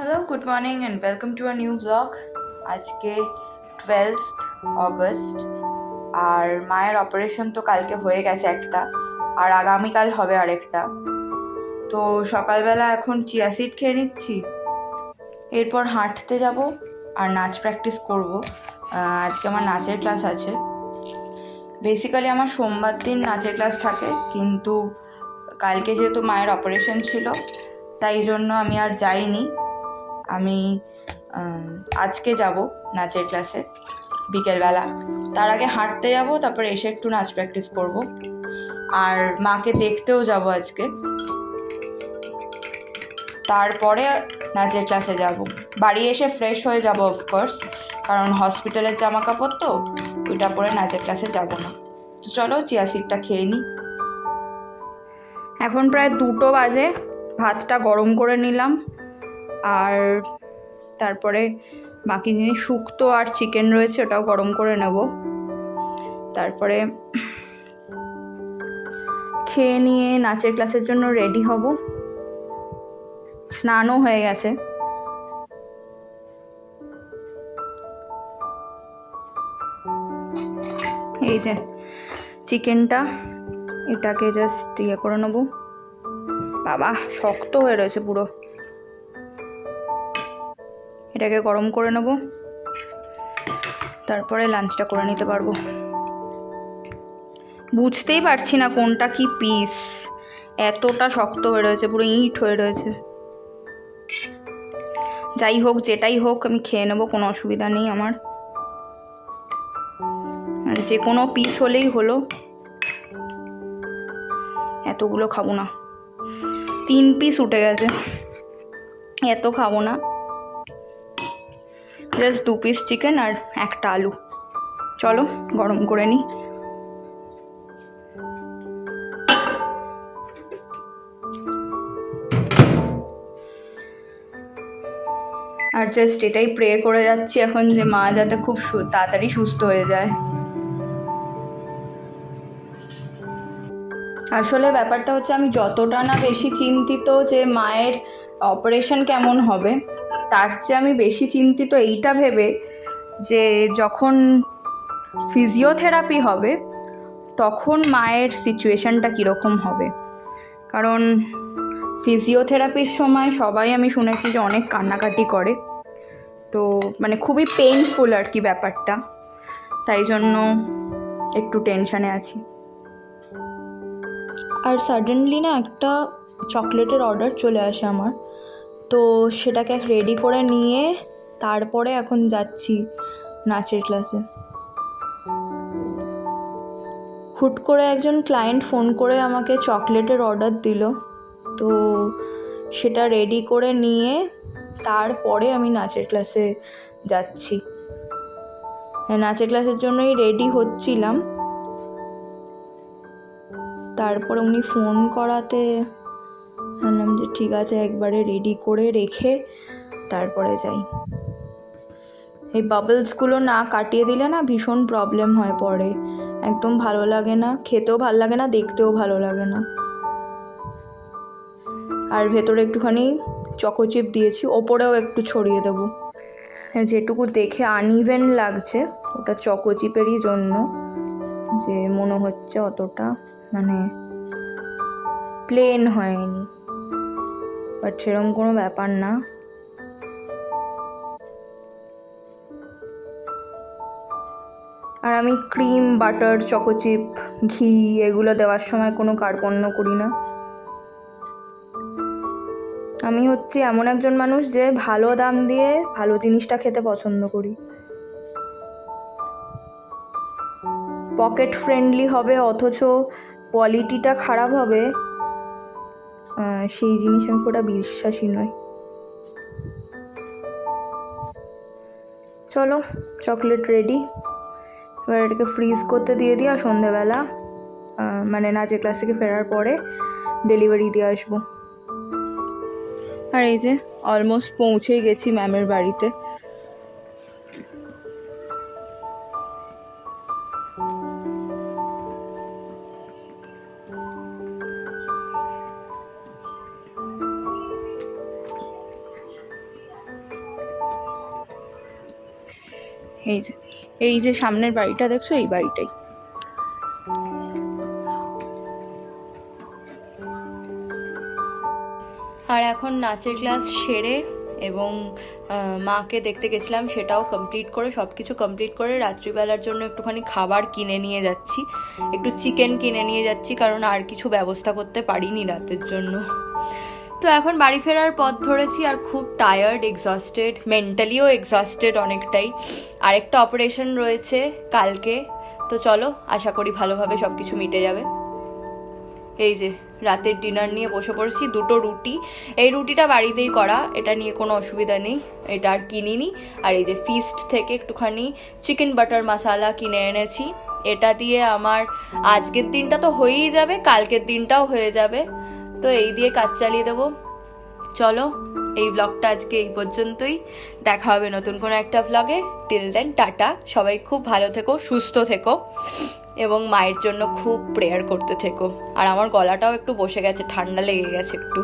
Hello, good morning, and welcome to a new vlog. আজকে 12th August আর মায়ের operation তো কালকে হয়ে গেছে একটা, আর আগামীকাল হবে আরেকটা। তো সকালবেলা এখন চিয়া সিড খেয়ে নিচ্ছি, এরপর হাঁটতে যাব আর নাচ প্র্যাকটিস করব। আজকে আমার নাচের ক্লাস আছে। বেসিক্যালি আমার সোমবার দিন নাচের ক্লাস থাকে, কিন্তু কালকে যেহেতু মায়ের অপারেশন ছিল তাই জন্য আমি আর যাইনি। আমি আজকে যাব নাচের ক্লাসে বিকেলবেলা। তার আগে হাঁটতে যাব, তারপরে এসে একটু নাচ প্র্যাকটিস করব, আর মাকে দেখতেও যাব আজকে। তারপরে নাচের ক্লাসে যাব। বাড়ি এসে ফ্রেশ হয়ে যাব অফকোর্স, কারণ হসপিটালের জামা কাপড় তো, ওইটা পরে নাচের ক্লাসে যাব না। তো চলো চিয়া সিডটা খেয়ে নিই। এখন প্রায় 2টো বাজে। ভাতটা গরম করে নিলাম, আর তারপরে বাকি জিনিস শুক্তো আর চিকেন রয়েছে, ওটাও গরম করে নেব। তারপরে খেয়ে নিয়ে নাচের ক্লাসের জন্য রেডি হব। স্নানও হয়ে গেছে। এই যে চিকেনটা, এটাকে জাস্ট করে নেব। বাবা শক্ত হয়ে রয়েছে পুরো। এটাকে গরম করে নেব, তারপরে লাঞ্চটা করে নিতে পারবো। বুঝতেই পারছি না কোনটা কি পিস, এতটা শক্ত হয়ে রয়েছে, পুরো ইট হয়ে রয়েছে। যাই হোক, যেটাই হোক আমি খেয়ে নেবো, কোনো অসুবিধা নেই আমার। আর যে কোনো পিস হলেই হলো, এতগুলো খাবো না। 3 পিস উঠে গেছে, এত খাবো না। জাস্ট 2 পিস চিকেন আর একটা আলু। চলো গরম করে নিই। আর জাস্ট এটাই প্রে করে যাচ্ছি এখন, যে মা যাতে খুব তাড়াতাড়ি সুস্থ হয়ে যায়। আসলে ব্যাপারটা হচ্ছে, আমি যতটা না বেশি চিন্তিত যে মায়ের অপারেশন কেমন হবে, তার চেয়ে আমি বেশি চিন্তিত এইটা ভেবে যে যখন ফিজিওথেরাপি হবে তখন মায়ের সিচুয়েশানটা কীরকম হবে। কারণ ফিজিওথেরাপির সময় সবাই আমি শুনেছি যে অনেক কান্নাকাটি করে, তো মানে খুবই পেইনফুল আর কি ব্যাপারটা। তাই জন্য একটু টেনশানে আছি। আর সাডেনলি না একটা চকলেটের অর্ডার চলে আসে আমার, তো সেটাকে রেডি করে নিয়ে তারপরে এখন যাচ্ছি নাচের ক্লাসে। হুট করে একজন ক্লায়েন্ট ফোন করে আমাকে চকলেটের অর্ডার দিল, তো সেটা রেডি করে নিয়ে তারপরে আমি নাচের ক্লাসে যাচ্ছি। নাচের ক্লাসের জন্যই রেডি হচ্ছিলাম, তারপরে উনি ফোন করাতে বললাম যে ঠিক আছে, একবারে রেডি করে রেখে তারপরে যাই। এই বাবলসগুলো না কাটিয়ে দিলে না ভীষণ প্রবলেম হয় পরে, একদম ভালো লাগে না, খেতেও ভালো লাগে না, দেখতেও ভালো লাগে না। আর ভেতরে একটুখানি চকোচিপ দিয়েছি, ওপরেও একটু ছড়িয়ে দেবো। যেটুকু দেখে আনইভেন লাগছে ওটা চকোচিপেরই জন্য, যে মনে হচ্ছে অতটা মানে প্লেন হয়নি, বাট সেরকম কোনো ব্যাপার না। আর আমি ক্রিম, বাটার, চকোচিপ, ঘি এগুলো দেওয়ার সময় কোনো কার্পণ্য করি না। আমি হচ্ছে এমন একজন মানুষ যে ভালো দাম দিয়ে ভালো জিনিসটা খেতে পছন্দ করি। পকেট ফ্রেন্ডলি হবে অথচ কোয়ালিটিটা খারাপ হবে, সেই জিনিস আমি খুব বিশ্বাসী নই। চলো চকলেট রেডি, এবার এটাকে ফ্রিজ করতে দিয়ে দিই, আর সন্ধেবেলা মানে নাচের ক্লাস থেকে ফেরার পরে ডেলিভারি দিয়ে আসবো। আর এই যে অলমোস্ট পৌঁছেই গেছি ম্যামের বাড়িতে। এই যে এই যে সামনের বাড়িটা দেখছো, এই বাড়িটাই। আর এখন নাচের ক্লাস সেরে এবং মাকে দেখতে গেছিলাম, সেটাও কমপ্লিট করে, সব কিছু কমপ্লিট করে রাত্রিবেলার জন্য একটুখানি খাবার কিনে নিয়ে যাচ্ছি, একটু চিকেন কিনে নিয়ে যাচ্ছি, কারণ আর কিছু ব্যবস্থা করতে পারিনি রাতের জন্য। তো এখন বাড়ি ফেরার পথ ধরেছি আর খুব টায়ার্ড, এক্সস্টেড, মেন্টালিও এক্সস্টেড অনেকটাই। আরেকটা অপারেশন রয়েছে কালকে, তো চলো, আশা করি ভালোভাবে সব কিছু মিটে যাবে। এই যে রাতের ডিনার নিয়ে বসে পড়েছি, 2টো রুটি। এই রুটিটা বাড়িতেই করা, এটা নিয়ে কোনো অসুবিধা নেই, এটা আর কিনিনি। আর এই যে ফিস্ট থেকে একটুখানি চিকেন বাটার মশালা কিনে এনেছি, এটা দিয়ে আমার আজকের দিনটা তো হয়েই যাবে, কালকের দিনটাও হয়ে যাবে। তো এই দিয়ে কাজ চালিয়ে দেবো। চলো, এই ব্লগটা আজকে এই পর্যন্তই, দেখা হবে নতুন কোনো একটা ব্লগে। টিল দেন টাটা, সবাই খুব ভালো থেকো, সুস্থ থেকো এবং মায়ের জন্য খুব প্রেয়ার করতে থেকো। আর আমার গলাটাও একটু বসে গেছে, ঠান্ডা লেগে গেছে একটু।